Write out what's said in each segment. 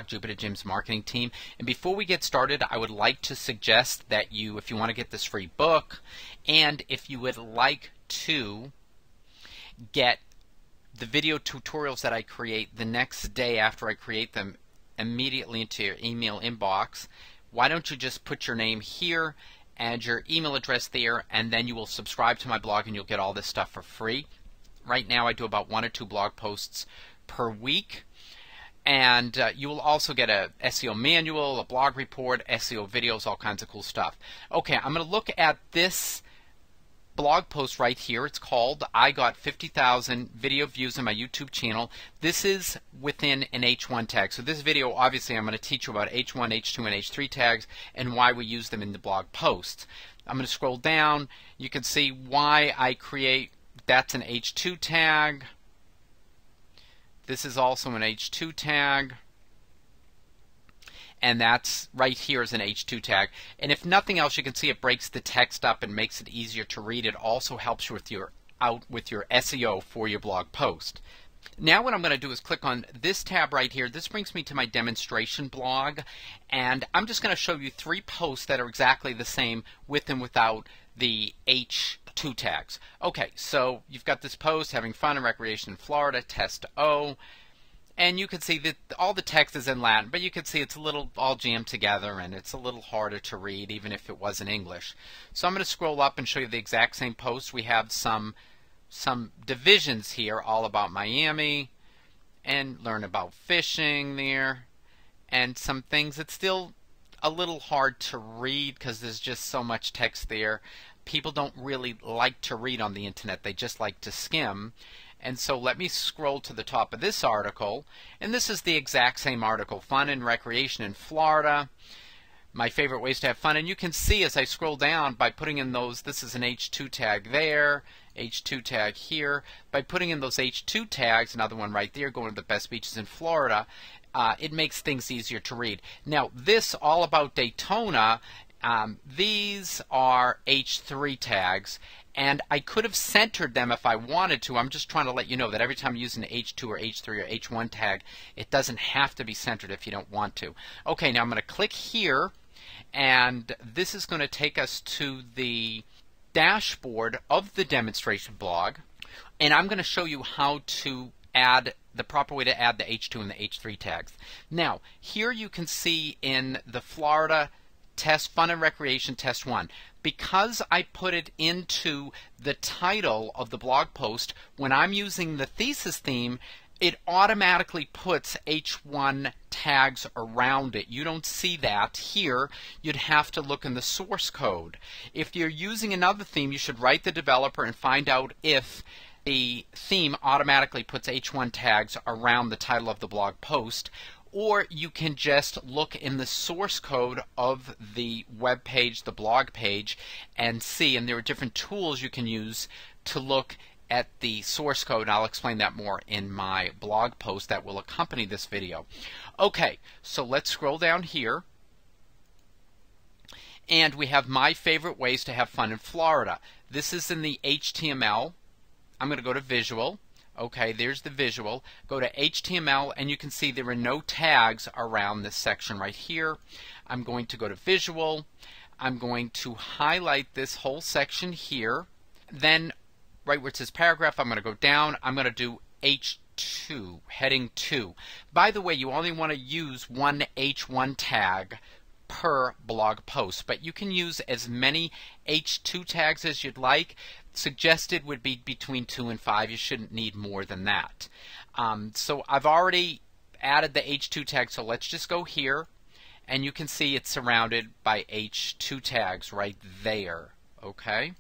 Jupiter Jim's marketing team. And before we get started, I would like to suggest that you, if you want to get this free book, and if you would like to get the video tutorials that I create the next day after I create them immediately into your email inbox, why don't you just put your name here, add your email address there, and then you will subscribe to my blog and you'll get all this stuff for free. Right now I do about 1 or 2 blog posts per week. And you will also get a SEO manual, a blog report, SEO videos, all kinds of cool stuff. Okay, I'm going to look at this blog post right here. It's called I Got 50,000 Video Views on My YouTube Channel. This is within an H1 tag. So this video, obviously, I'm going to teach you about H1, H2, and H3 tags and why we use them in the blog posts. I'm going to scroll down. You can see why I create, that's an H2 tag. This is also an H2 tag, and that's right here is an H2 tag. And if nothing else, you can see it breaks the text up and makes it easier to read. It also helps you with your SEO for your blog post. Now what I'm going to do is click on this tab right here. This brings me to my demonstration blog, and I'm just going to show you 3 posts that are exactly the same with and without the H2 tags. Okay, so you've got this post, having fun and recreation in Florida, test O, and you can see that all the text is in Latin, but you can see it's a little all jammed together and it's a little harder to read even if it was in English. So I'm going to scroll up and show you the exact same post. We have some divisions here all about Miami and learn about fishing there and some things that's still a little hard to read because there's just so much text there. People don't really like to read on the internet, they just like to skim. And so let me scroll to the top of this article, and this is the exact same article, fun and recreation in Florida, my favorite ways to have fun. And you can see as I scroll down by putting in those, this is an H2 tag there, H2 tag here, by putting in those H2 tags, another one right there, going to the best beaches in Florida, it makes things easier to read. Now this all about Daytona, these are H3 tags, and I could have centered them if I wanted to. I'm just trying to let you know that every time you use an H2 or H3 or H1 tag, it doesn't have to be centered if you don't want to. Okay, now I'm going to click here, and this is going to take us to the dashboard of the demonstration blog, and I'm going to show you how to add the proper way to add the H2 and the H3 tags. Now, here you can see in the Florida test, fun and recreation, test 1. Because I put it into the title of the blog post, when I'm using the thesis theme, it automatically puts H1 tags around it. You don't see that here. You'd have to look in the source code. If you're using another theme, you should write the developer and find out if the theme automatically puts H1 tags around the title of the blog post, or you can just look in the source code of the web page, the blog page, and see. And there are different tools you can use to look at the source code, and I'll explain that more in my blog post that will accompany this video. Okay, so let's scroll down here, and we have my favorite ways to have fun in Florida. This is in the HTML. I'm going to go to visual. Okay, there's the visual. Go to HTML, and you can see there are no tags around this section right here. I'm going to go to visual. I'm going to highlight this whole section here. Then right where it says paragraph, I'm going to go down. I'm going to do H2, heading 2. By the way, you only want to use one H1 tag per blog post, but you can use as many H2 tags as you'd like. Suggested would be between 2 and 5. You shouldn't need more than that. So I've already added the H2 tag, so let's just go here, and you can see it's surrounded by H2 tags right there. Okay.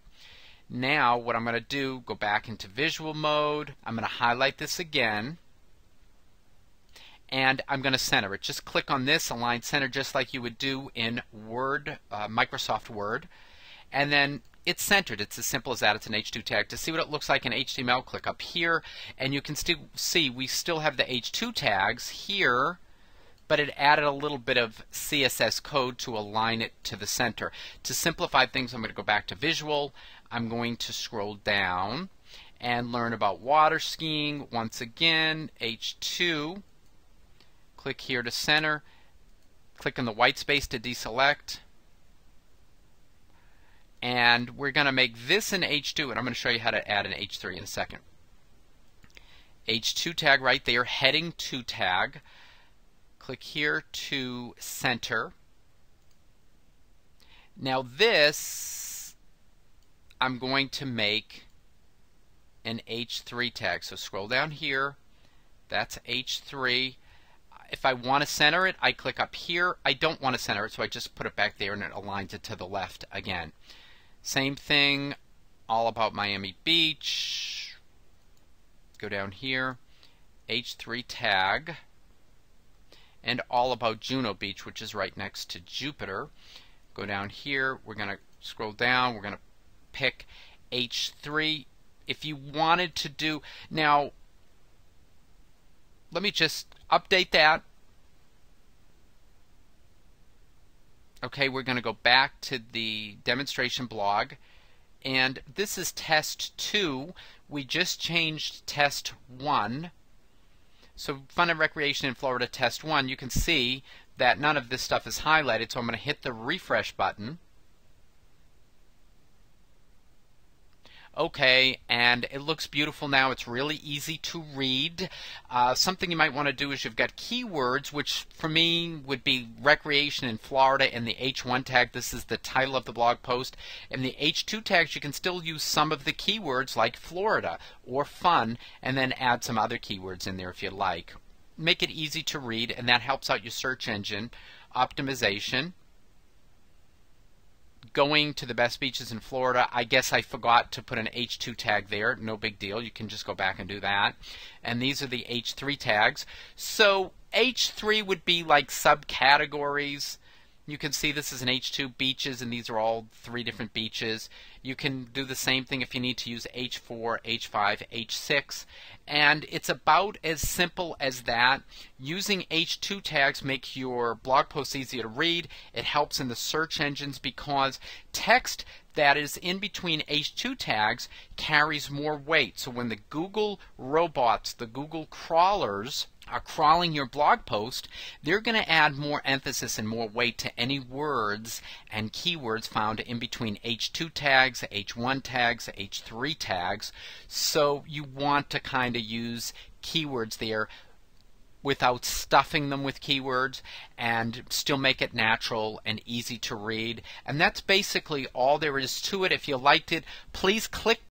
Now what I'm going to do, go back into visual mode. I'm going to highlight this again, and I'm going to center it. Just click on this, align center, just like you would do in Word, Microsoft Word, and then it's centered. It's as simple as that. It's an H2 tag. To see what it looks like in HTML, click up here, and you can still see we still have the H2 tags here, but it added a little bit of CSS code to align it to the center. To simplify things, I'm going to go back to visual. I'm going to scroll down and learn about water skiing. Once again, H2. Click here to center. Click in the white space to deselect. And we're going to make this an H2, and I'm going to show you how to add an H3 in a second. H2 tag right there, heading 2 tag. Click here to center. Now this, I'm going to make an H3 tag. So scroll down here. That's H3. If I want to center it, I click up here. I don't want to center it, so I just put it back there and it aligns it to the left again. Same thing, all about Miami Beach. Go down here, H3 tag, and all about Juno Beach, which is right next to Jupiter. Go down here, we're going to scroll down, we're going to pick H3. If you wanted to do, now, let me just update that. Okay, we're going to go back to the demonstration blog, and this is test 2. We just changed test 1. So Fun and Recreation in Florida test 1, you can see that none of this stuff is highlighted, so I'm going to hit the refresh button. Okay, and it looks beautiful now. It's really easy to read. Something you might want to do is you've got keywords, which for me would be recreation in Florida, and the H1 tag. This is the title of the blog post. And the H2 tags, you can still use some of the keywords like Florida or fun, and then add some other keywords in there if you like. Make it easy to read, and that helps out your search engine optimization. Going to the best beaches in Florida, I guess I forgot to put an H2 tag there. No big deal. You can just go back and do that. And these are the H3 tags. So H3 would be like subcategories. You can see this is an H2 beaches, and these are all 3 different beaches. You can do the same thing if you need to use H4, H5, H6. And it's about as simple as that. Using H2 tags makes your blog posts easier to read. It helps in the search engines because text that is in between H2 tags carries more weight. So when the Google robots, the Google crawlers, are crawling your blog post, they're going to add more emphasis and more weight to any words and keywords found in between H2 tags, H1 tags, H3 tags. So you want to kind of use keywords there without stuffing them with keywords and still make it natural and easy to read. And that's basically all there is to it. If you liked it, please click